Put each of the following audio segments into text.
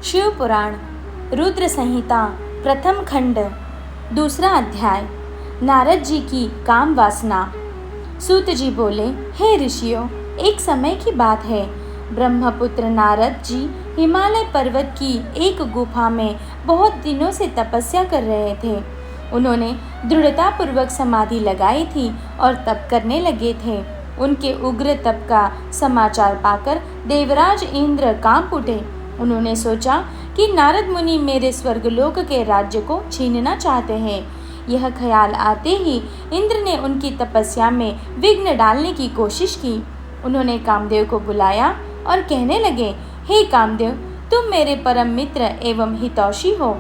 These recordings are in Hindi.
शिव पुराण रुद्र संहिता प्रथम खंड दूसरा अध्याय। नारद जी की काम वासना। सूत जी बोले, हे ऋषियों, एक समय की बात है। ब्रह्मपुत्र नारद जी हिमालय पर्वत की एक गुफा में बहुत दिनों से तपस्या कर रहे थे। उन्होंने दृढ़तापूर्वक समाधि लगाई थी और तप करने लगे थे। उनके उग्र तप का समाचार पाकर देवराज इंद्र कांप उठे। उन्होंने सोचा कि नारद मुनि मेरे स्वर्गलोक के राज्य को छीनना चाहते हैं। यह ख्याल आते ही इंद्र ने उनकी तपस्या में विघ्न डालने की कोशिश की। उन्होंने कामदेव को बुलाया और कहने लगे, हे कामदेव, तुम मेरे परम मित्र एवं हितैषी हो।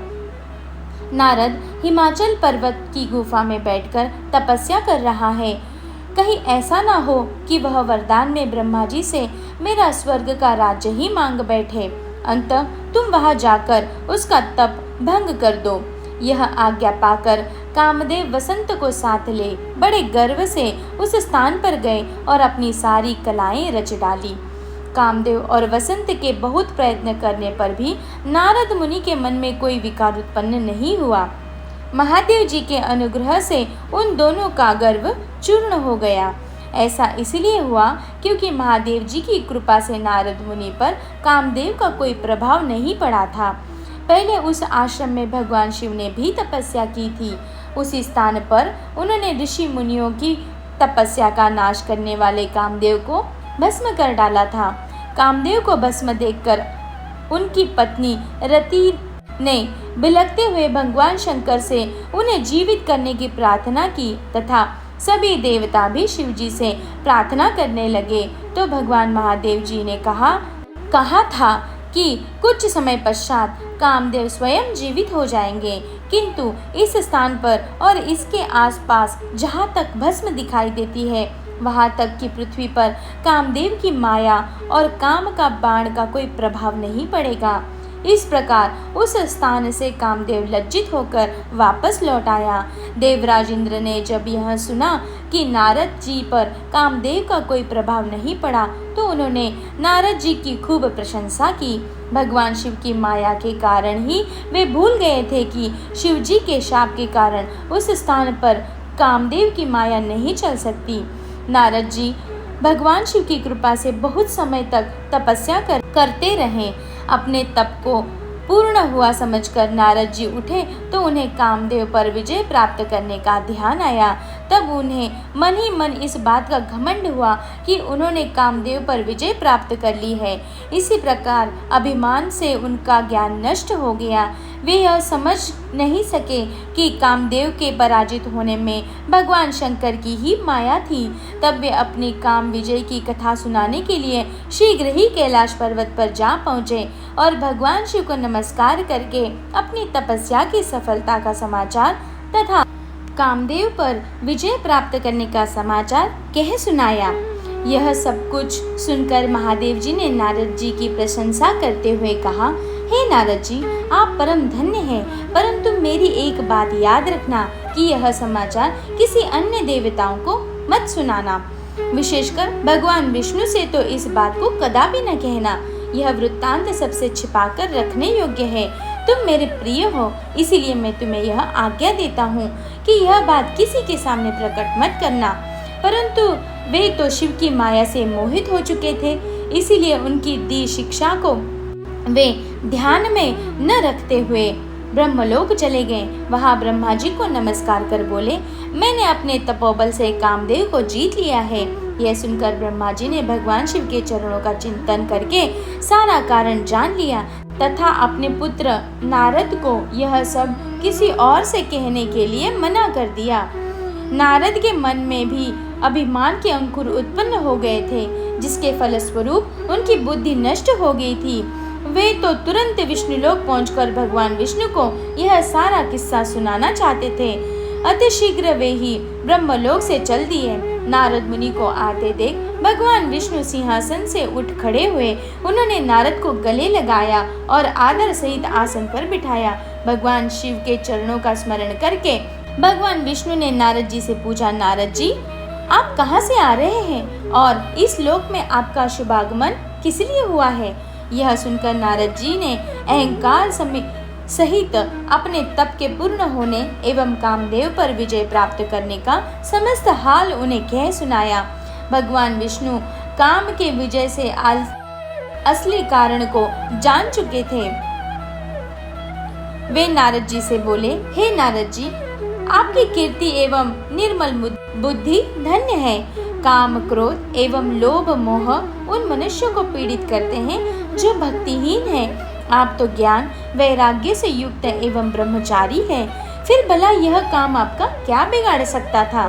नारद हिमाचल पर्वत की गुफा में बैठकर तपस्या कर रहा है। कहीं ऐसा ना हो कि वह वरदान में ब्रह्मा जी से मेरा स्वर्ग का राज्य ही मांग बैठे। अंततः तुम वहां जाकर उसका तप भंग कर दो। यह आज्ञा पाकर कामदेव वसंत को साथ ले बड़े गर्व से उस स्थान पर गए और अपनी सारी कलाएं रच डाली। कामदेव और वसंत के बहुत प्रयत्न करने पर भी नारद मुनि के मन में कोई विकार उत्पन्न नहीं हुआ। महादेव जी के अनुग्रह से उन दोनों का गर्व चूर्ण हो गया। ऐसा इसलिए हुआ क्योंकि महादेव जी की कृपा से नारद मुनि पर कामदेव का कोई प्रभाव नहीं पड़ा था। पहले उस आश्रम में भगवान शिव ने भी तपस्या की थी। उसी स्थान पर उन्होंने ऋषि मुनियों की तपस्या का नाश करने वाले कामदेव को भस्म कर डाला था। कामदेव को भस्म देखकर उनकी पत्नी रति ने बिलखते हुए भगवान शंकर से उन्हें जीवित करने की प्रार्थना की तथा सभी देवता भी शिव जी से प्रार्थना करने लगे। तो भगवान महादेव जी ने कहा था कि कुछ समय पश्चात कामदेव स्वयं जीवित हो जाएंगे, किंतु इस स्थान पर और इसके आसपास जहाँ तक भस्म दिखाई देती है वहाँ तक की पृथ्वी पर कामदेव की माया और काम का बाण का कोई प्रभाव नहीं पड़ेगा। इस प्रकार उस स्थान से कामदेव लज्जित होकर वापस लौट आया। देवराज इंद्र ने जब यह सुना कि नारद जी पर कामदेव का कोई प्रभाव नहीं पड़ा तो उन्होंने नारद जी की खूब प्रशंसा की। भगवान शिव की माया के कारण ही वे भूल गए थे कि शिव जी के शाप के कारण उस स्थान पर कामदेव की माया नहीं चल सकती। नारद जी भगवान शिव की कृपा से बहुत समय तक तपस्या करते रहे। अपने तप को पूर्ण हुआ समझकर नारद जी उठे तो उन्हें कामदेव पर विजय प्राप्त करने का ध्यान आया। तब उन्हें मन ही मन इस बात का घमंड हुआ कि उन्होंने कामदेव पर विजय प्राप्त कर ली है। इसी प्रकार अभिमान से उनका ज्ञान नष्ट हो गया। वे यह समझ नहीं सके कि कामदेव के पराजित होने में भगवान शंकर की ही माया थी। तब वे अपनी काम विजय की कथा सुनाने के लिए शीघ्र ही कैलाश पर्वत पर जा पहुँचे और भगवान शिव को नमस्कार करके अपनी तपस्या की सफलता का समाचार तथा कामदेव पर विजय प्राप्त करने का समाचार कह सुनाया। यह सब कुछ सुनकर महादेव जी ने नारद जी की प्रशंसा करते हुए कहा, हे नारद जी, आप परम धन्य हैं, परंतु मेरी एक बात याद रखना कि यह समाचार किसी अन्य देवताओं को मत सुनाना। विशेषकर भगवान विष्णु से तो इस बात को कदापि न कहना। यह वृत्तांत सबसे छिपाकर रखने योग्य है। तुम मेरे प्रिय हो, इसीलिए मैं तुम्हें यह आज्ञा देता हूँ कि यह बात किसी के सामने प्रकट मत करना। परंतु वे तो शिव की माया से मोहित हो चुके थे, इसीलिए उनकी दी शिक्षा को वे ध्यान में न रखते हुए ब्रह्मलोक चले गए। वहां ब्रह्मा जी को नमस्कार कर बोले, मैंने अपने तपोबल से कामदेव को जीत लिया है। यह सुनकर ब्रह्मा जी ने भगवान शिव के चरणों का चिंतन करके सारा कारण जान लिया तथा अपने पुत्र नारद को यह सब किसी और से कहने के लिए मना कर दिया। नारद के मन में भी अभिमान के अंकुर उत्पन्न हो गए थे, जिसके फलस्वरूप उनकी बुद्धि नष्ट हो गई थी। वे तो तुरंत विष्णुलोक पहुंचकर भगवान विष्णु को यह सारा किस्सा सुनाना चाहते थे। अतिशीघ्र वे ही ब्रह्मलोक से चल दिए। नारद मुनि को आते देख भगवान विष्णु सिंहासन से उठ खड़े हुए। उन्होंने नारद को गले लगाया और आदर सहित आसन पर बिठाया। भगवान शिव के चरणों का स्मरण करके भगवान विष्णु ने नारद जी से पूछा, नारद जी, आप कहाँ से आ रहे हैं और इस लोक में आपका शुभागमन किस लिए हुआ है? यह सुनकर नारद जी ने अहंकार सहित अपने तप के पूर्ण होने एवं कामदेव पर विजय प्राप्त करने का समस्त हाल उन्हें कह सुनाया। भगवान विष्णु काम के विजय से असली कारण को जान चुके थे। वे नारद जी से बोले, हे नारद जी, आपकी कीर्ति एवं निर्मल बुद्धि धन्य है। काम, क्रोध एवं लोभ मोह उन मनुष्यों को पीड़ित करते हैं जो भक्तिहीन हैं। आप तो ज्ञान वैराग्य से युक्त एवं ब्रह्मचारी है, फिर भला यह काम आपका क्या बिगाड़ सकता था?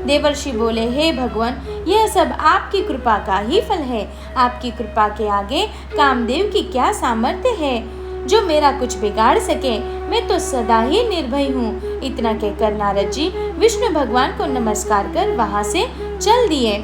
देवर्षि बोले, हे भगवान, यह सब आपकी कृपा का ही फल है। आपकी कृपा के आगे कामदेव की क्या सामर्थ्य है जो मेरा कुछ बिगाड़ सके? मैं तो सदा ही निर्भय हूँ। इतना कहकर नारद जी विष्णु भगवान को नमस्कार कर वहां से चल दिए।